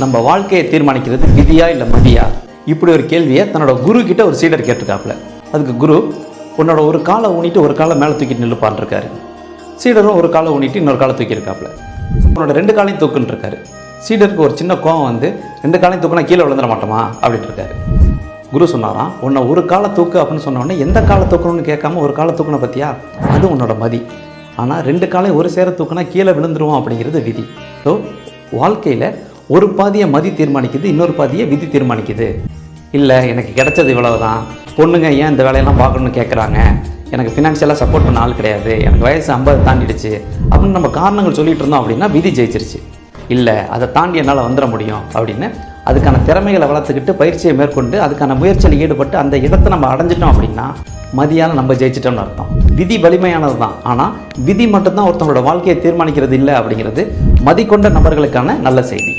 நம்ம வாழ்க்கையை தீர்மானிக்கிறது விதியா இல்லை மதியா? இப்படி ஒரு கேள்வியை தன்னோட குரு கிட்ட ஒரு சீடர் கேட்டிருக்காப்புல. அதுக்கு குரு, உன்னோட ஒரு காலை ஊனிட்டு ஒரு காலை மேலே தூக்கிட்டு நில்லுப்பான் இருக்காரு. சீடரும் ஒரு காலை ஊனிட்டு இன்னொரு காலை தூக்கியிருக்காப்புல. உன்னோட 2 காலையும் தூக்குன்னு இருக்காரு. சீடருக்கு ஒரு சின்ன கோவம் வந்து 2 காலையும் தூக்குனா கீழே விழுந்துட மாட்டோமா அப்படின்ட்டு இருக்காரு. குரு சொன்னாராம், உன்னை ஒரு காலை தூக்கு அப்படின்னு சொன்ன உடனே எந்த காலை தூக்கணும்னு கேட்காம ஒரு காலை தூக்குன பற்றியா, அது உன்னோட மதி. ஆனால் 2 காலையும் ஒரு சேர தூக்குனா கீழே விழுந்துருவோம் அப்படிங்கிறது விதி. ஸோ வாழ்க்கையில் ஒரு பாதியை மதி தீர்மானிக்குது, இன்னொரு பாதியை விதி தீர்மானிக்குது. இல்லை எனக்கு கிடைச்சது இவ்வளவு தான், பொண்ணுங்க ஏன் இந்த வேலையெல்லாம் பார்க்கணுன்னு கேட்குறாங்க, எனக்கு ஃபினான்ஷியலாக சப்போர்ட் பண்ண ஆள் கிடையாது, எனக்கு வயசு 50 தாண்டிடுச்சு அப்படின்னு நம்ம காரணங்கள் சொல்லிட்டு இருந்தோம் அப்படின்னா விதி ஜெயிச்சிருச்சு. இல்லை அதை தாண்டி என்னால் வந்துட முடியும் அப்படின்னு அதுக்கான திறமைகளை வளர்த்துக்கிட்டு பயிற்சியை மேற்கொண்டு அதுக்கான முயற்சியில் ஈடுபட்டு அந்த இடத்தை நம்ம அடைஞ்சிட்டோம் அப்படின்னா மதியால் நம்ம ஜெயிச்சிட்டோம்னு அர்த்தம். விதி வலிமையானது தான், ஆனால் விதி மட்டும்தான் ஒருத்தவங்களோட வாழ்க்கையை தீர்மானிக்கிறது இல்லை அப்படிங்கிறது மதி கொண்ட நபர்களுக்கான நல்ல செய்தி.